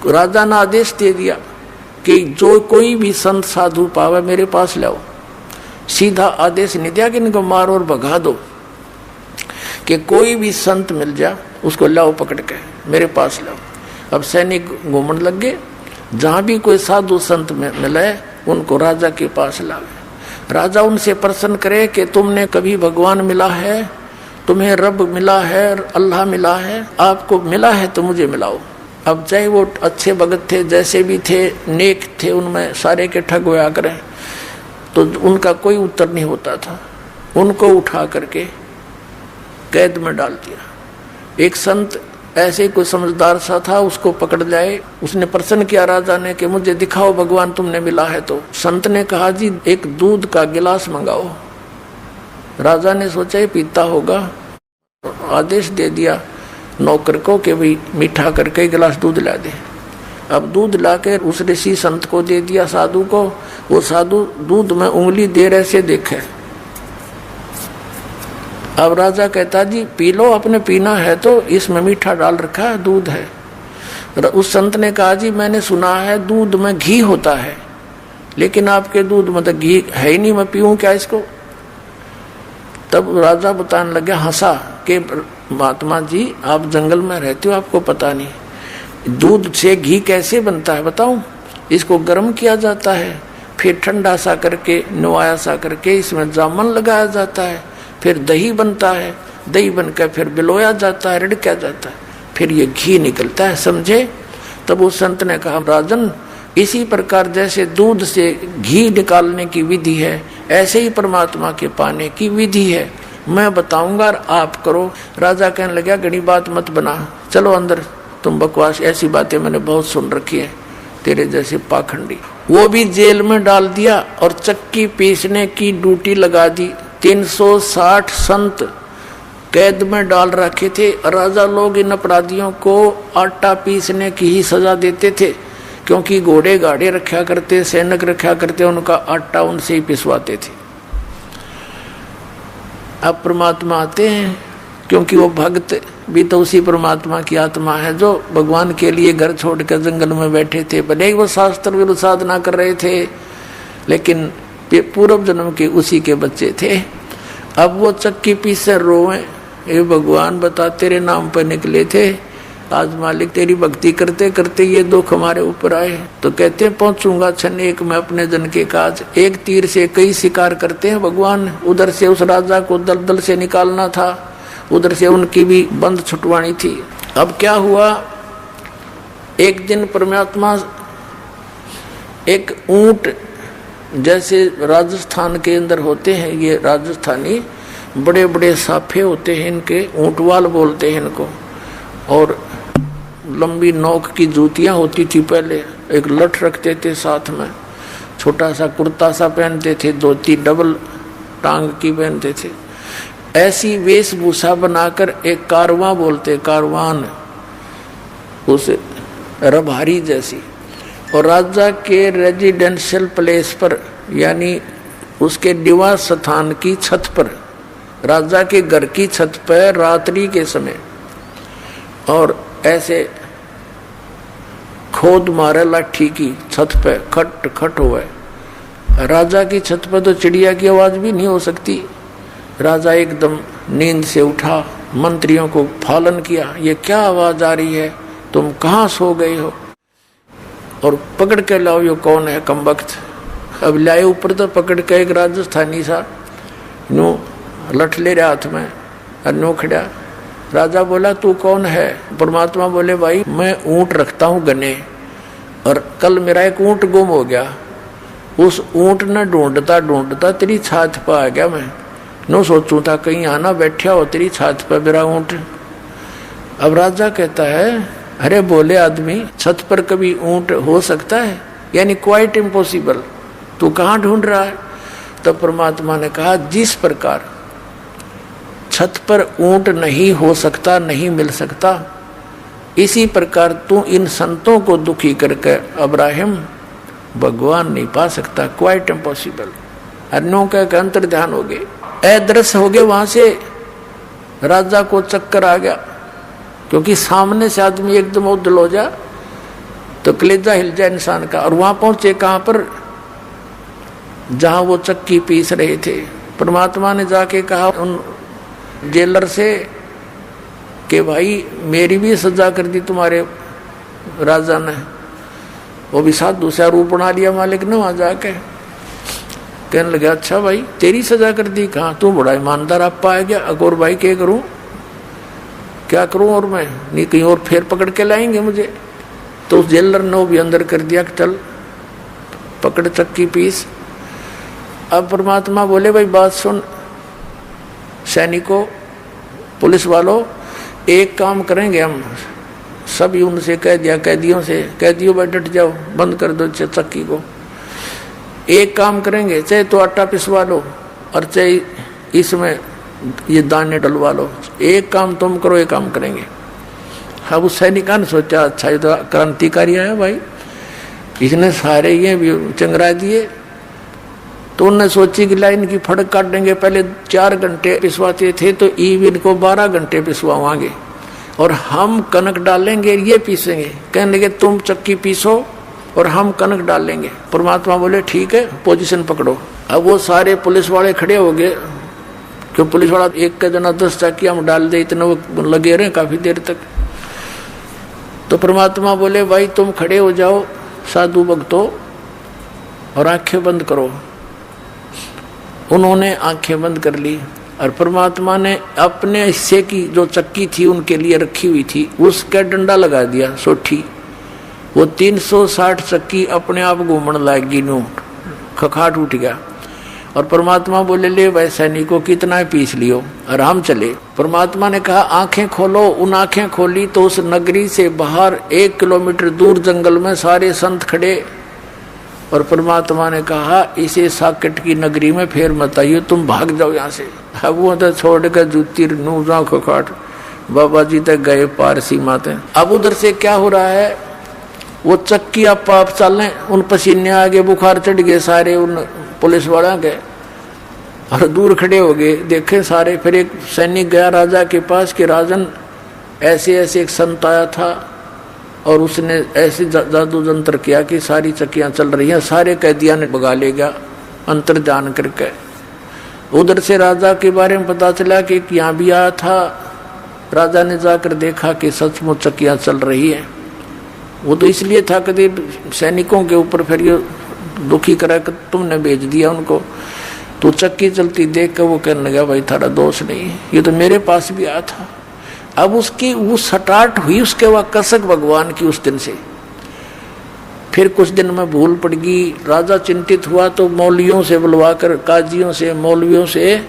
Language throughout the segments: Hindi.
राजा ने आदेश दे दिया कि जो कोई भी संत साधु पावे मेरे पास लाओ। सीधा आदेश नहीं दिया कि इनको मारो और भगा दो, कि कोई भी संत मिल जा उसको लाओ पकड़ के मेरे पास लाओ। अब सैनिक घूमने लग गए, जहां भी कोई साधु संत मिले उनको राजा के पास लावे। राजा उनसे प्रश्न करे कि तुमने कभी भगवान मिला है, तुम्हें रब मिला है, अल्लाह मिला है, आपको मिला है तो मुझे मिलाओ। अब चाहे वो अच्छे भगत थे, जैसे भी थे, नेक थे, उनमें सारे के ठग हुआ करें, तो उनका कोई उत्तर नहीं होता था। उनको उठा करके कैद में डाल दिया। एक संत ऐसे कोई समझदार सा था, उसको पकड़ लाए। उसने प्रश्न किया राजा ने कि मुझे दिखाओ भगवान तुमने मिला है तो। संत ने कहा जी एक दूध का गिलास मंगाओ। राजा ने सोचा ये पीता होगा, आदेश दे दिया नौकर को कि भाई मीठा करके गिलास दूध ला दे। अब दूध लाके उस ऋषि संत को दे दिया, साधु को। वो साधु दूध में उंगली देर ऐसे देखे। अब राजा कहता जी पी लो, अपने पीना है तो, इसमें मीठा डाल रखा है, दूध है। उस संत ने कहा जी मैंने सुना है दूध में घी होता है, लेकिन आपके दूध में तो घी है ही नहीं, मैं पीऊं क्या इसको। तब राजा बताने लगे, हंसा कि महात्मा जी आप जंगल में रहते हो, आपको पता नहीं दूध से घी कैसे बनता है बताऊं। इसको गर्म किया जाता है, फिर ठंडा सा करके, नवाया सा करके इसमें जामुन लगाया जाता है, फिर दही बनता है, दही बनकर फिर बिलोया जाता है, रिड़का जाता है, फिर ये घी निकलता है, समझे। तब उस संत ने कहा राजन इसी प्रकार जैसे दूध से घी निकालने की विधि है, ऐसे ही परमात्मा के पाने की विधि है, मैं बताऊंगा और आप करो। राजा कहने लगा घनी बात मत बना, चलो अंदर, तुम बकवास, ऐसी बातें मैंने बहुत सुन रखी है तेरे जैसे पाखंडी। वो भी जेल में डाल दिया और चक्की पीसने की ड्यूटी लगा दी। 360 संत कैद में डाल रखे थे। राजा लोग इन अपराधियों को आटा पीसने की ही सजा देते थे, क्योंकि घोड़े गाड़े रखा करते, सैनिक रखा करते, उनका आटा उनसे ही पिसवाते थे। अब परमात्मा आते हैं, क्योंकि वो भक्त भी तो उसी परमात्मा की आत्मा है जो भगवान के लिए घर छोड़कर जंगल में बैठे थे। भले ही वो शास्त्र विरुद्ध साधना कर रहे थे, लेकिन पूर्व जन्म के उसी के बच्चे थे। अब वो चक्की पीसे रोए, ये भगवान बता तेरे नाम पर निकले थे, आज मालिक तेरी भक्ति करते करते ये दुख हमारे ऊपर आए। तो कहते हैं पहुंचूंगा क्षण एक मैं अपने जन के काज। एक तीर से कई शिकार करते हैं भगवान। उधर से उस राजा को दलदल से निकालना था, उधर से उनकी भी बंद छुटवानी थी। अब क्या हुआ, एक दिन परमात्मा एक ऊंट, जैसे राजस्थान के अंदर होते हैं ये राजस्थानी, बड़े बड़े साफे होते हैं इनके, ऊंटवाल बोलते हैं इनको, और लंबी नोक की जूतियां होती थी पहले, एक लठ रखते थे साथ में, छोटा सा कुर्ता सा पहनते थे, धोती डबल टांग की पहनते थे। ऐसी वेशभूषा बनाकर एक कारवां बोलते, कारवान, उस रभारी जैसी, और राजा के रेजिडेंशियल प्लेस पर यानी उसके निवास स्थान की छत पर, राजा के घर की छत पर रात्रि के समय, और ऐसे खोद मारे लाठी की छत पे, खट खट हुए। राजा की छत पर तो चिड़िया की आवाज भी नहीं हो सकती। राजा एकदम नींद से उठा, मंत्रियों को फालन किया, ये क्या आवाज आ रही है, तुम कहाँ सो गए हो, और पकड़ के लाओ ये कौन है कमबख्त। अब लाए ऊपर तो पकड़ के एक राजस्थानी सा नो लठ ले रहा हाथ में, नो खड़ा। राजा बोला तू कौन है। परमात्मा बोले भाई मैं ऊंट रखता हूँ गने, और कल मेरा एक ऊंट गुम हो गया, उस ऊंट ने ढूंढता ढूंढता तेरी छात पर आ गया। मैं नो सोचूं था कहीं आना बैठा हो तेरी छात पर मेरा ऊंट। अब राजा कहता है अरे बोले आदमी, छत पर कभी ऊंट हो सकता है, यानी क्वाइट इम्पॉसिबल, तू कहाँ ढूंढ रहा है। तब परमात्मा ने कहा जिस प्रकार छत पर ऊंट नहीं हो सकता, नहीं मिल सकता, इसी प्रकार तू इन संतों को दुखी करके अब्राहिम भगवान नहीं पा सकता, क्वाइट इम्पॉसिबल। अन्यों का अंतर ध्यान हो गए, अदृश्य हो गए। वहां से राजा को चक्कर आ गया, क्योंकि सामने से आदमी एकदम उदल हो जा, तो कलेजा हिल जाए इंसान का। और वहां पहुंचे कहां पर, जहां वो चक्की पीस रहे थे। परमात्मा ने जाके कहा उन जेलर से कि भाई मेरी भी सजा कर दी तुम्हारे राजा ने। वो भी साथ दूसरा रूप बना लिया मालिक ने वहां जाके। कहने लगे अच्छा भाई तेरी सजा कर दी, कहा तू बड़ा ईमानदार आप पाया गया। अकोर भाई क्या करूं, क्या करूं, और मैं नहीं कहीं और फिर पकड़ के लाएंगे मुझे। तो उस जेलर ने वो भी अंदर कर दिया कि चल पकड़ चक्की पीस। अब परमात्मा बोले भाई बात सुन सैनिकों पुलिस वालों, एक काम करेंगे हम सब उनसे कह दिया, कैदियों से कह दियो भाई डट जाओ, बंद कर दो चक्की को। एक काम करेंगे, चाहे तो आटा पिसवा लो और चाहे इसमें ये दाने डलवा लो, एक काम तुम करो, एक काम करेंगे। अब उस सैनिका ने सोचा अच्छा ये तो क्रांतिकारी है भाई, इसने सारे ये भी चंगरा दिए। तो उन्होंने सोची कि लाइन की फड़क काट देंगे। पहले 4 घंटे पिसवाते थे तो ईव इनको 12 घंटे पिसवाएंगे और हम कनक डालेंगे ये पीसेंगे। कहने लगे तुम चक्की पीसो और हम कनक डालेंगे। परमात्मा बोले ठीक है पोजीशन पकड़ो। अब वो सारे पुलिस वाले खड़े हो गए, क्यों पुलिस वाला एक का जना 10 चक्की हम डाल दे, इतने वो लगे रहे काफी देर तक। तो परमात्मा बोले भाई तुम खड़े हो जाओ साधु भक्तों और आंखें बंद करो। उन्होंने आंखें बंद कर ली और परमात्मा ने अपने हिस्से की जो चक्की थी उनके लिए रखी हुई थी उसका डंडा लगा दिया सोठी। वो 360 चक्की अपने आप घूमने लगी, नू खखाट उठ गया। और परमात्मा बोले ले भाई सैनिकों कितना पीस लियो और हम चले। परमात्मा ने कहा आंखें खोलो। उन आंखें खोली तो उस नगरी से बाहर 1 किलोमीटर दूर जंगल में सारे संत खड़े। और परमात्मा ने कहा इसे साकेट की नगरी में फेर मत आइयो, तुम भाग जाओ यहाँ से। अब वो तो छोड़ कर जूती नू जाओ खखाट, बाबा जी तक गए पार सीमा तक। अब उधर से क्या हो रहा है, वो चक्की आप चलें, उन पसीने आगे बुखार चढ़ गए सारे उन पुलिस वाला के और दूर खड़े हो गए देखे सारे। फिर एक सैनिक गया राजा के पास कि राजन ऐसे ऐसे एक संत आया था और उसने ऐसे जादू जंत्र किया कि सारी चक्कियां चल रही हैं, सारे कैदियां ने भगा ले गया अंतर जान करके। उधर से राजा के बारे में पता चला कि यहाँ भी आया था। राजा ने जाकर देखा कि सचमुच चक्कियां चल रही है। वो तो इसलिए था कभी सैनिकों के ऊपर फिर ये दुखी करा कि तुमने भेज दिया उनको। तो चक्की चलती देख कर वो कहने लगा भाई थारा दोष नहीं, ये तो मेरे पास भी आया था। अब उसकी वो सटाट हुई उसके वह कसक भगवान की उस दिन से। फिर कुछ दिन में भूल पड़ गई, राजा चिंतित हुआ तो मौलवियों से बुलवाकर, काजियों से मौलवियों से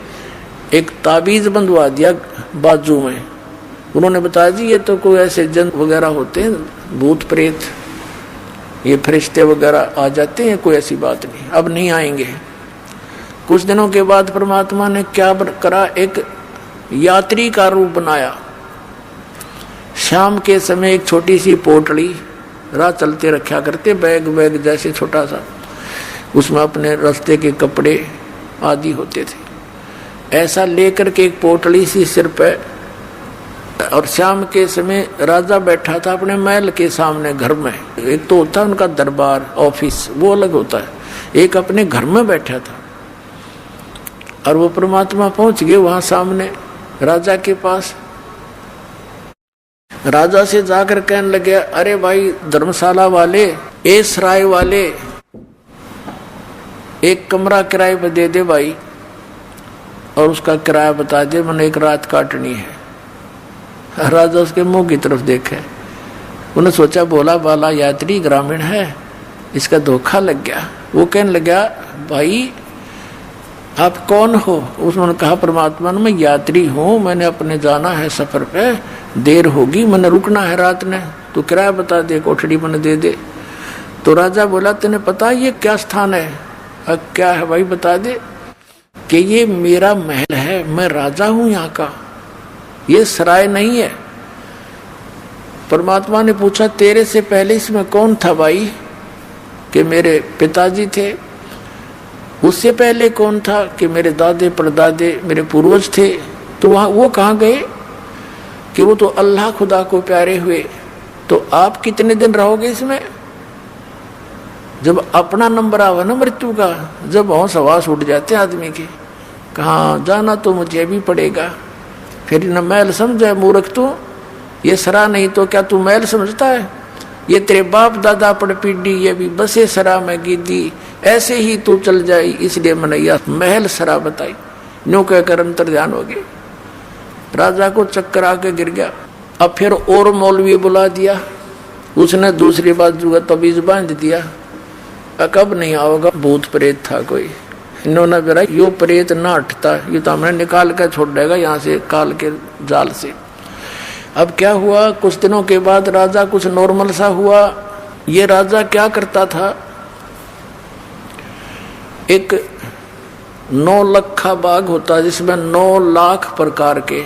एक ताबीज बंधवा दिया बाजू में। उन्होंने बताया जी ये तो कोई ऐसे जन वगैरह होते हैं, भूत प्रेत, ये फरिश्ते वगैरह आ जाते हैं, कोई ऐसी बात नहीं, अब नहीं आएंगे। कुछ दिनों के बाद परमात्मा ने क्या करा, एक यात्री का रूप बनाया। शाम के समय एक छोटी सी पोटली राह चलते रखा करते, बैग बैग जैसे छोटा सा, उसमें अपने रास्ते के कपड़े आदि होते थे। ऐसा लेकर के एक पोटली सी सिर पे, और शाम के समय राजा बैठा था अपने महल के सामने घर में। एक तो होता है उनका दरबार ऑफिस, वो अलग होता है, एक अपने घर में बैठा था। और वो परमात्मा पहुंच गए वहां सामने राजा के पास। राजा से जाकर कहने लगे अरे भाई धर्मशाला वाले, ए सराय वाले, एक कमरा किराए पर दे दे भाई, और उसका किराया बता दे, मैंने एक रात काटनी है। राजा उसके मुंह की तरफ देखे, उन्हें सोचा भोला बाला यात्री ग्रामीण है, इसका धोखा लग गया। वो कहने लगा भाई आप कौन हो? उसने कहा परमात्मा ने मैं यात्री हूँ, मैंने अपने जाना है सफर पे, देर होगी, मैंने रुकना है रात ने, तो किराया बता दे, कोठड़ी मैंने दे दे। तो राजा बोला तेने पता ये क्या स्थान है? क्या है भाई बता दे। कि ये मेरा महल है, मैं राजा हूँ यहाँ का, ये सराय नहीं है। परमात्मा ने पूछा तेरे से पहले इसमें कौन था भाई? कि मेरे पिताजी थे। उससे पहले कौन था? कि मेरे दादे परदादे मेरे पूर्वज थे। तो वहाँ वो कहाँ गए? कि वो तो अल्लाह खुदा को प्यारे हुए। तो आप कितने दिन रहोगे इसमें? जब अपना नंबर आवा ना मृत्यु का, जब होश हवास उठ जाते आदमी के, कहाँ जाना तो मुझे भी पड़ेगा। फिर न मैल समझे मूर्ख तू, ये सरा नहीं तो क्या तू मैल समझता है? ये तेरे बाप दादा पड़ पीढ़ी ये भी बसे सरा में गिद्दी, ऐसे ही तू चल जाई, इसलिए मनैया महल सरा बताई। न्यू कहकर अंतर ध्यान हो गए। राजा को चक्कर आके गिर गया। अब फिर और मौलवी बुला दिया, उसने दूसरी बाजू का तबीज बांध दिया। कब नहीं आओगा, भूत प्रेत था कोई। इन्होंने बोला यो प्रेत ना हटता, ये तो हमने निकाल कर छोड़ देगा यहाँ से काल के जाल से। अब क्या हुआ, कुछ दिनों के बाद राजा कुछ नॉर्मल सा हुआ। ये राजा क्या करता था, एक 9 लखा बाग होता है जिसमें 9 लाख प्रकार के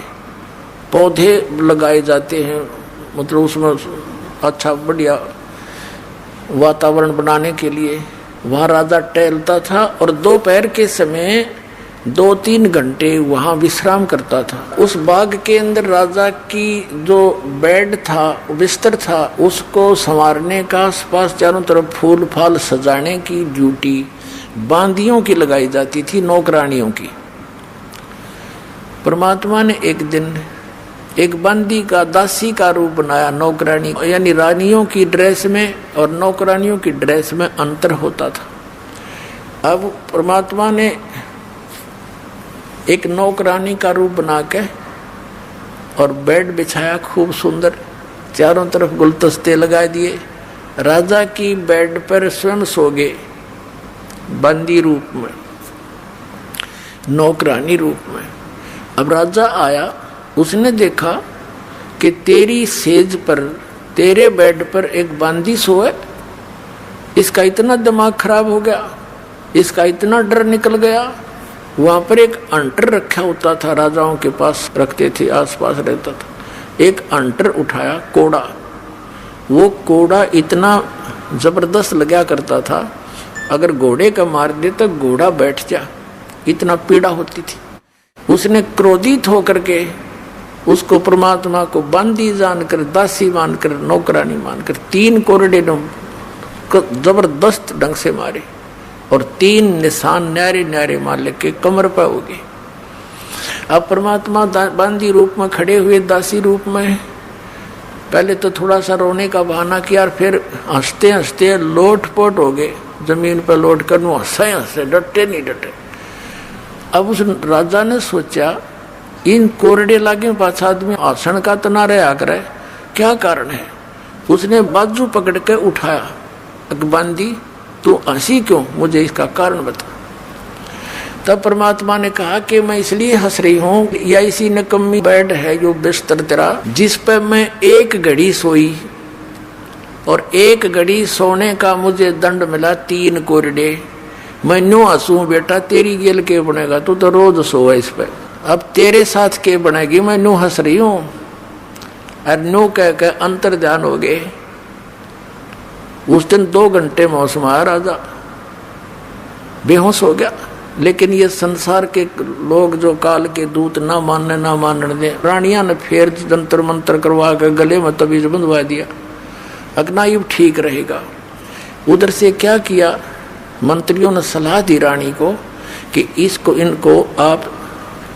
पौधे लगाए जाते हैं, मतलब उसमें अच्छा बढ़िया वातावरण बनाने के लिए। वहाँ राजा टहलता था और दोपहर के समय 2-3 घंटे वहाँ विश्राम करता था। उस बाग के अंदर राजा की जो बेड था, बिस्तर था, उसको संवारने का, आसपास चारों तरफ फूल फाल सजाने की ड्यूटी बांदियों की लगाई जाती थी, नौकरानियों की। परमात्मा ने एक दिन एक बंदी का दासी का रूप बनाया, नौकरानी, यानी रानियों की ड्रेस में और नौकरानियों की ड्रेस में अंतर होता था। अब परमात्मा ने एक नौकरानी का रूप बना के और बेड बिछाया खूब सुंदर, चारों तरफ गुलदस्ते लगा दिए। राजा की बेड पर स्वयं सो गए, बंदी रूप में, नौकरानी रूप में। अब राजा आया, उसने देखा कि तेरी सेज पर, तेरे बेड पर एक बांदी सोए। इसका इतना दिमाग खराब हो गया, इसका इतना डर निकल गया। वहां पर एक अंटर रखा होता था, राजाओं के पास रखते थे, आसपास रहता था। एक अंटर उठाया, कोड़ा। वो कोड़ा इतना जबरदस्त लगा करता था, अगर घोड़े का मार दे तो घोड़ा बैठ जा, इतना पीड़ा होती थी। उसने क्रोधित होकर के उसको परमात्मा को बंदी जानकर, दासी मानकर, नौकरानी मानकर 3 कोरडे जबरदस्त ढंग से मारे और 3 निशान न्यारे न्यारे मार लेके कमर पर हो गए। अब परमात्मा बंदी रूप में खड़े हुए, दासी रूप में। पहले तो थोड़ा सा रोने का बहाना किया और फिर हंसते हंसते लोटपोट हो गए, जमीन पर लौट कर हंसे हंसे, डटे नहीं डटे। अब उस राजा ने सोचा, इन कोरडे लागे पास आदमी आसन का तो ना रहा करे, क्या कारण है? उसने बाजू पकड़ के उठाया, अकबंदी तू हंसी क्यों, मुझे इसका कारण बता। तब परमात्मा ने कहा कि मैं इसलिए हंस रही हूँ, या इसी निकम्मी बेड है जो बिस्तर तेरा, जिस पर मैं 1 घड़ी सोई और 1 घड़ी सोने का मुझे दंड मिला 3 कोरडे। मैं न्यू हंसू बेटा, तेरी गेल के बनेगा, तू तो रोज सोए इस पे, अब तेरे साथ के बनेगी, मैं न्यू हंस रही हूँ। और न्यू कह के अंतर ध्यान हो गए। उस दिन 2 घंटे मौसम आया, राजा बेहोश हो गया। लेकिन ये संसार के लोग जो काल के दूत ना मानने दे, रानियां ने फिर जंतर मंत्र करवा के गले में तबीज बंधवा दिया, अगना ये ठीक रहेगा। उधर से क्या किया, मंत्रियों ने सलाह दी रानी को कि इनको आप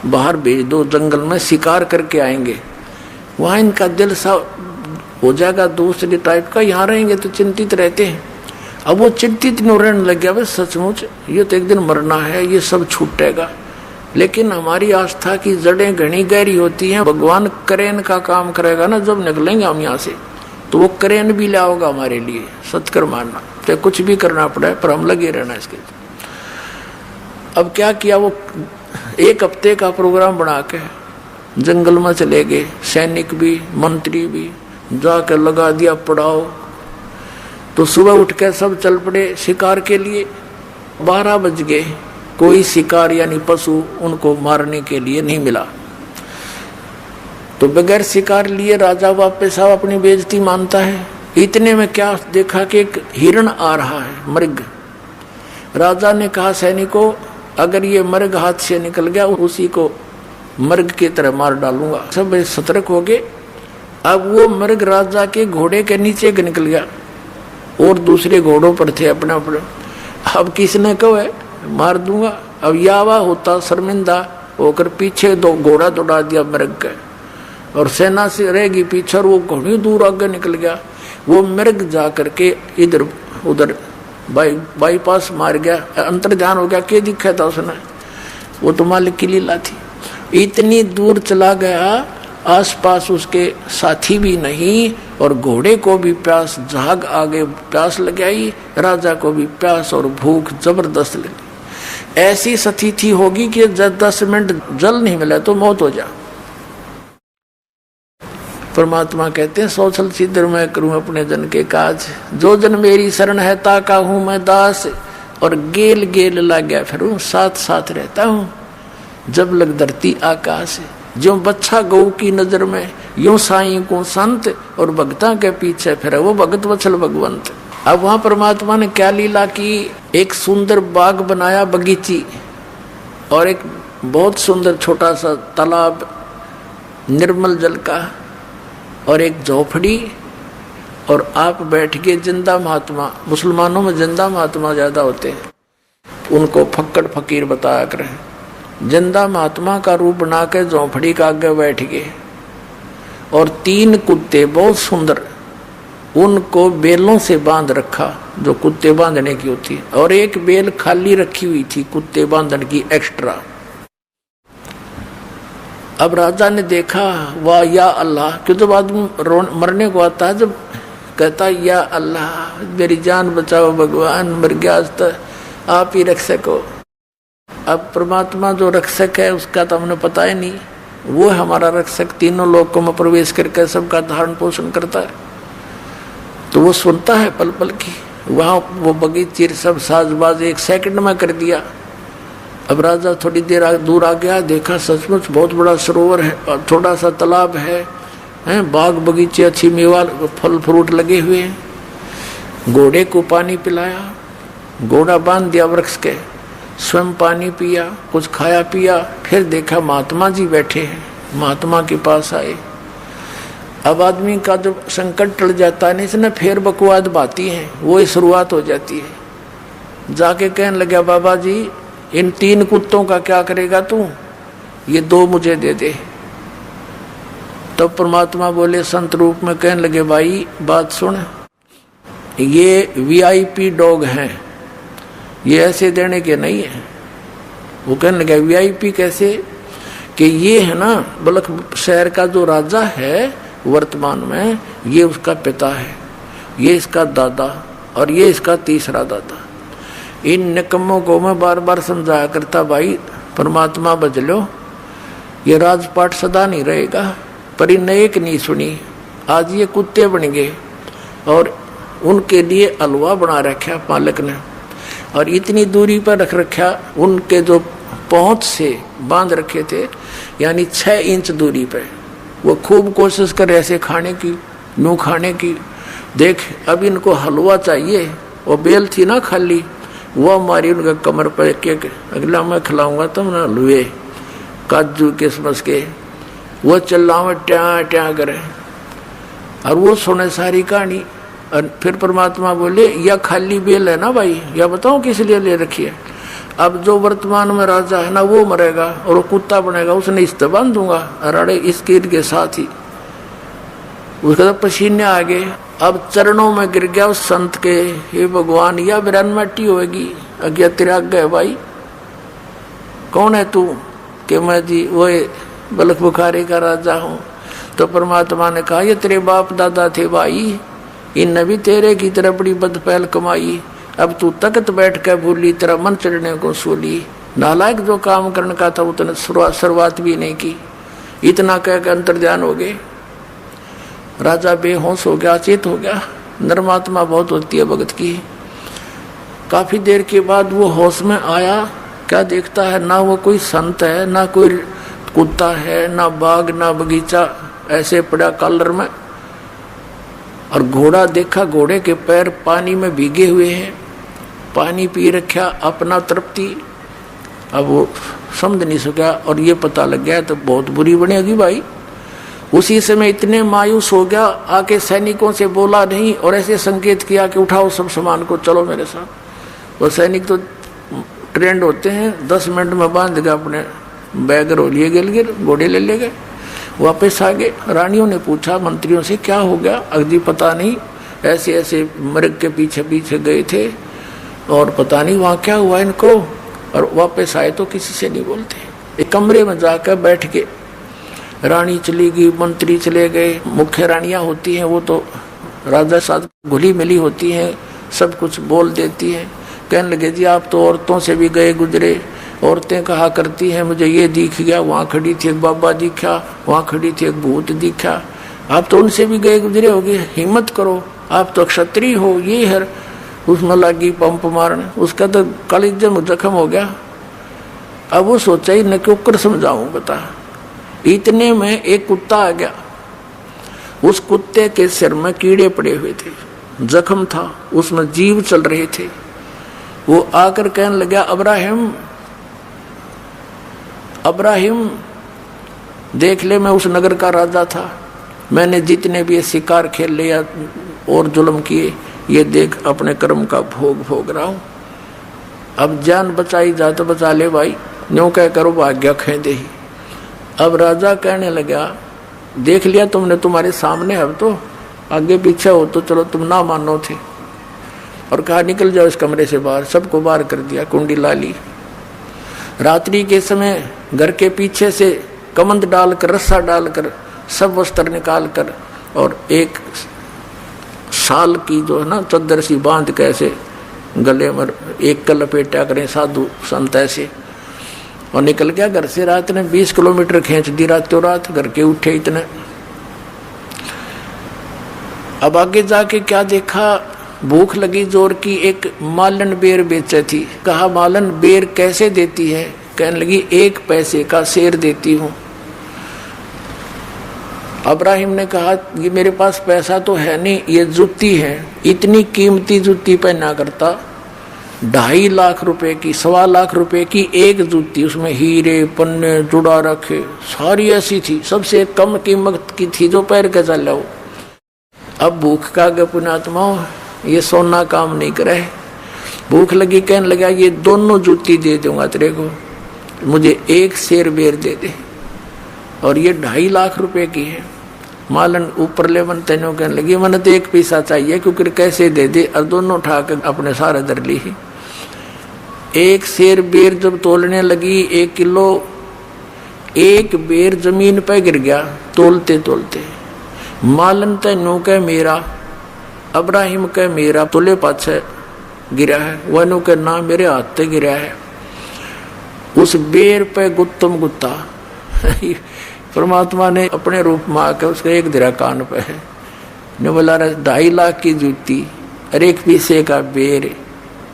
बाहर भेज दो, जंगल में शिकार करके आएंगे, वहाँ इनका दिल सा हो जाएगा दूसरे टाइप का, यहाँ रहेंगे तो चिंतित रहते हैं। अब वो चिंतित नहीं रहने लग गया, बस सचमुच ये तो एक दिन मरना है, ये सब छूटेगा। लेकिन हमारी आस्था की जड़ें घनी गहरी होती हैं। भगवान करेन का काम करेगा ना, जब निकलेंगे हम यहाँ से तो वो करेन भी लाओगा हमारे लिए, सत्कर मानना, तो कुछ भी करना पड़े पर हम लगे रहना इसके। अब क्या किया, वो 1 हफ्ते का प्रोग्राम बना के जंगल में चले गए, सैनिक भी मंत्री भी, जाकर लगा दिया पड़ाव। तो सुबह उठ के सब चल पड़े शिकार के लिए। 12 बज गए, कोई शिकार यानी पशु उनको मारने के लिए नहीं मिला। तो बगैर शिकार लिए राजा वापस आओ, अपनी बेइज्जती मानता है। इतने में क्या देखा कि एक हिरण आ रहा है, मृग। राजा ने कहा सैनिकों, अगर ये मृग हाथ से निकल गया उसी को मृग की तरह मार डालूंगा। सब सतर्क हो गए। अब वो मृग राजा के घोड़े के नीचे निकल गया और दूसरे घोड़ों पर थे अपने अपने। अब किसने कहो है मार दूंगा। अब यावा होता शर्मिंदा होकर पीछे दो घोड़ा दौड़ा दिया मृग के, और सेना से रहेगी पीछे, और वो घोड़ी दूर आगे निकल गया। वो मृग जा करके इधर उधर बाईपास मार गया, अंतर ध्यान हो गया। क्या दिखा था उसने? वो तो मालिक की लीला थी। इतनी दूर चला गया, आसपास उसके साथी भी नहीं, और घोड़े को भी प्यास, झाग आगे प्यास लग आई, राजा को भी प्यास और भूख जबरदस्त लगी। ऐसी स्थिति होगी कि जब 10 मिनट जल नहीं मिला तो मौत हो जा। परमात्मा कहते हैं सौछल सिद्धर मैं करूं अपने जन के काज, जो जन मेरी शरण है ताका हूं मैं दास, और गेल गेल लग गया फिर साथ साथ रहता हूं जब लग धरती आकाश। जो बच्चा गौ की नजर में यूं साईं को संत, और भक्ता के पीछे फिर वो भगत वत्सल भगवंत। अब वहां परमात्मा ने क्या लीला की, एक सुंदर बाग बनाया बगीची, और एक बहुत सुंदर छोटा सा तालाब निर्मल जल का, और एक झोपड़ी, और आप बैठ के जिंदा महात्मा, मुसलमानों में जिंदा महात्मा ज्यादा होते हैं, उनको फक्कड़ फकीर बताया करें। जिंदा महात्मा का रूप बना के झोंपड़ी का आगे बैठ गए, और 3 कुत्ते बहुत सुंदर, उनको बेलों से बांध रखा जो कुत्ते बांधने की होती है, और एक बेल खाली रखी हुई थी कुत्ते बांधने की एक्स्ट्रा। अब राजा ने देखा, वाह या अल्लाह, क्यों जब आदमी मरने को आता है जब कहता या अल्लाह मेरी जान बचाओ भगवान, मर गया तो आप ही रख सको। अब परमात्मा जो रक्षक है उसका तो हमने पता ही नहीं, वो हमारा रक्षक, तीनों लोकों में प्रवेश करके सबका धारण पोषण करता है, तो वो सुनता है पल पल की। वहाँ वो बगीचे सब साजबाज 1 सेकंड में कर दिया। अब राजा थोड़ी देर दूर आ गया, देखा सचमुच बहुत बड़ा सरोवर है और छोटा सा तालाब है, बाग बगीचे अच्छी मेवा फल फ्रूट लगे हुए हैं। घोड़े को पानी पिलाया, घोड़ा बांध दिया वृक्ष के, स्वयं पानी पिया, कुछ खाया पिया, फिर देखा महात्मा जी बैठे हैं, महात्मा के पास आए। अब आदमी का जब संकट टल जाता है, इसने फिर बकवाद बाती है, वो शुरुआत हो जाती है। जाके कहने लगा बाबा जी इन 3 कुत्तों का क्या करेगा तू, ये 2 मुझे दे दे। तब परमात्मा बोले संत रूप में, कहने लगे भाई बात सुन, ये VIP डॉग हैं, ये ऐसे देने के नहीं है। वो कहने लगा VIP कैसे, कि ये है ना बलख शहर का जो राजा है वर्तमान में, ये उसका पिता है, ये इसका दादा, और ये इसका तीसरा दादा। इन निकम्मों को मैं बार बार समझाया करता, भाई परमात्मा बच लो, ये राजपाट सदा नहीं रहेगा, पर इन एक नहीं सुनी। आज ये कुत्ते बन गए, और उनके लिए हलवा बना रखा मालिक ने, और इतनी दूरी पर रख रखा, उनके जो पहुंच से बांध रखे थे, यानी 6 इंच दूरी पे। वो खूब कोशिश करे ऐसे खाने की, यूं खाने की। देख अब इनको हलवा चाहिए, वो बेल थी ना खाली, वो हमारी उनका कमर पर के अगला मैं खिलाऊंगा तुम ना हलवे काजू किशमिश के, वो चिल्लावे ट्या ट्या करे, और वो सुने सारी कहानी। और फिर परमात्मा बोले या खाली बेल है ना भाई, या बताओ किस लिए ले रखी है। अब जो वर्तमान में राजा है ना वो मरेगा और वो कुत्ता बनेगा, उसने इस बांध दूंगा अराड़े इस कीट के साथ ही। उसके तो पसीने आ गए, अब चरणों में गिर गया उस संत के, हे भगवान या बिरान मट्टी होगी, अज्ञा तेरा गए भाई, कौन है तू, कि मैं जी वो बलख बुखारी का राजा हूँ। तो परमात्मा ने कहा ये तेरे बाप दादा थे भाई, इन भी तेरे की तरह बड़ी बदपहल कमाई, अब तू तकत बैठ कर भूली, तेरा मन चढ़ने को सूली। नालायक जो काम करने का था उतने शुरुआत भी नहीं की। इतना कह कर अंतर्ध्यान हो गए, राजा बेहोश हो गया, चेत हो गया। नर्मात्मा बहुत होती है भगत की। काफी देर के बाद वो होश में आया, क्या देखता है, ना वो कोई संत है, ना कोई कुत्ता है, ना बाग, ना बगीचा, ऐसे पड़ा कॉलर में। और घोड़ा देखा, घोड़े के पैर पानी में भीगे हुए हैं, पानी पी रखा अपना तृप्ति। अब वो समझ नहीं सका और ये पता लग गया तो बहुत बुरी बनेगी भाई। उसी समय इतने मायूस हो गया, आके सैनिकों से बोला नहीं और ऐसे संकेत किया कि उठाओ सब सामान को, चलो मेरे साथ। वो सैनिक तो ट्रेंड होते हैं, 10 मिनट में बांध गए अपने बैग रो लिए, गिर घोड़े ले गए, वापस आ गए। रानियों ने पूछा मंत्रियों से क्या हो गया? अगदी पता नहीं, ऐसे ऐसे मृग के पीछे पीछे गए थे और पता नहीं वहाँ क्या हुआ इनको, और वापस आए तो किसी से नहीं बोलते। एक कमरे में जाकर बैठ के रानी चली गई, मंत्री चले गए। मुख्य रानियां होती हैं वो तो राजा साथ घुली मिली होती हैं, सब कुछ बोल देती हैं। कहने लगे जी आप तो औरतों से भी गए गुजरे, औरतें कहा करती हैं मुझे ये दिख गया, वहाँ खड़ी थी एक बाबा दिखा, वहाँ खड़ी थी एक भूत दिखा, आप तो उनसे भी गए गुजरे होगे, हिम्मत करो, आप तो क्षत्रिय हो। ये है उसमें लगी पंप मारने, उसका तो कलेजे में जख्म हो गया। अब वो सोचा ही न क्यों कर समझाऊं बता। इतने में एक कुत्ता आ गया, उस कुत्ते के सिर में कीड़े पड़े हुए थे, जख्म था, उसमें जीव चल रहे थे। वो आकर कहने लगा अब्राहिम अब्राहिम देख ले, मैं उस नगर का राजा था, मैंने जितने भी शिकार खेल लिया और जुल्म किए, ये देख अपने कर्म का भोग भोग रहा हूं। अब जान बचाई जा तो बचा ले भाई, न्यों कह करो भाग्य खेदे ही। अब राजा कहने लगा देख लिया तुमने, तुम्हारे सामने, अब तो आगे पीछे हो तो चलो तुम ना मानो थे। और कहा निकल जाओ इस कमरे से बाहर। सबको बाहर कर दिया, कुंडी ला ली। रात्रि के समय घर के पीछे से कमंद डालकर, रस्सा डालकर, सब वस्त्र निकाल कर और एक साल की जो है ना चद्दर सी बांध के ऐसे गले में एक का लपेटा करें साधु संत ऐसे, और निकल गया घर से। रात ने 20 किलोमीटर खींच दी रातों रात, घर के उठे इतने। अब आगे जाके क्या देखा, भूख लगी जोर की, एक मालन बेर बेचे थी। कहा मालन बेर कैसे देती है? कहने लगी 1 पैसे का शेर देती हूँ। अब्राहिम ने कहा कि मेरे पास पैसा तो है नहीं, ये जूती है, इतनी कीमती जूती पहना करता, 2.5 लाख रुपए की, 1.25 लाख रुपए की एक जूती, उसमें हीरे पन्ने जुड़ा रखे, सारी ऐसी थी, सबसे कम कीमत की थी जो पैर के चल लो। अब भूख का गए पुण्यात्मा, ये सोना काम नहीं करे। भूख लगी, कहने लगा ये दोनों जूती दे दूंगा तेरे को, मुझे 1 शेर बेर दे दे, और ये 2.5 लाख रुपए की है। मालन ऊपर ले मन तेनो कहने लगी मैंने तो 1 पैसा चाहिए, क्योंकि कैसे दे दे, और दोनों उठा कर अपने सारे दर ली। 1 शेर बेर जब तोलने लगी 1 किलो, 1 बेर जमीन पे गिर गया तोलते तोलते। मालन तेनो कह मेरा, अब्राहिम कह मेरा, तोले पाछे गिरा है, वनु के ना मेरे हाथ से गिरा है। उस बेर पे गुत्तम गुत्ता परमात्मा ने अपने रूप में आकर उसका 1 दिरा कान पे है, ने बोला 2.5 लाख की जूती और 1 पैसे का बेर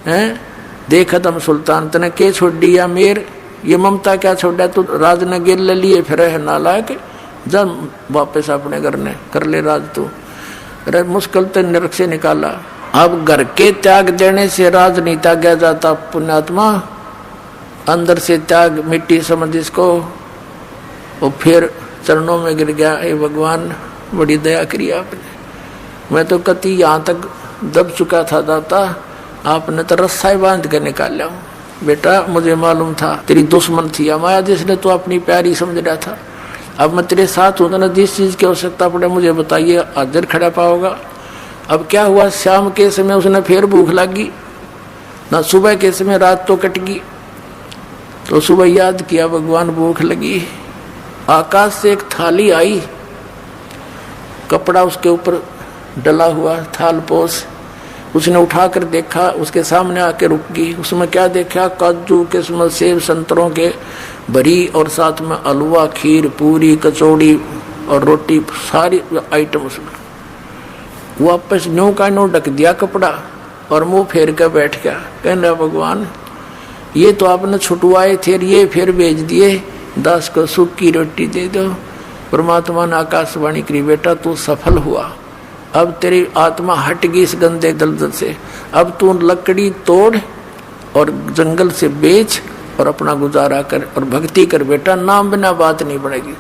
है, देखा तुम सुल्तान तने के छोड़ दिया मेर, ये ममता क्या छोड़ा, तू राज ने गिर ले लिए फिर है नालायक, जब वापस अपने घर ने कर ले राज तू। मुश्किल तो नरक से निकाला। अब घर के त्याग देने से राज नहीं त्यागा जाता पुण्यात्मा, अंदर से त्याग मिट्टी समझ इसको। और फिर चरणों में गिर गया, हे भगवान बड़ी दया करी आपने, मैं तो कति यहाँ तक दब चुका था दाता, आपने तो रस्सा बांध कर निकाल हूँ। बेटा मुझे मालूम था तेरी दुश्मन थी माया, जिसने तो अपनी प्यारी समझ रहा था। अब मैं तेरे साथ हूँ तो ना, जिस चीज की आवश्यकता पड़े मुझे बताइए, हाजिर खड़ा पाओगा। अब क्या हुआ, शाम के समय उसने फिर भूख लगी ना, सुबह के समय रात तो कट गई, तो सुबह याद किया भगवान भूख लगी। आकाश से एक थाली आई, कपड़ा उसके ऊपर डला हुआ, थाल पोस, उसने उठाकर देखा, उसके सामने आके रुक गई। उसमें क्या देखा, काजू किस्मत सेब संतरों के भरी, और साथ में हलवा खीर पूरी कचौड़ी और रोटी, सारी आइटम उसमें। वापस न्यू का न्यू ढक दिया कपड़ा और मुंह फेर कर बैठ गया। कहना भगवान ये तो आपने छुटवाए थे, ये फिर भेज दिए, दास को सूखी रोटी दे दो। परमात्मा ने आकाशवाणी करी, बेटा तू सफल हुआ, अब तेरी आत्मा हट गई इस गंदे दलदल से, अब तू लकड़ी तोड़ और जंगल से बेच और अपना गुजारा कर और भक्ति कर बेटा, नाम बिना बात नहीं बनेगी।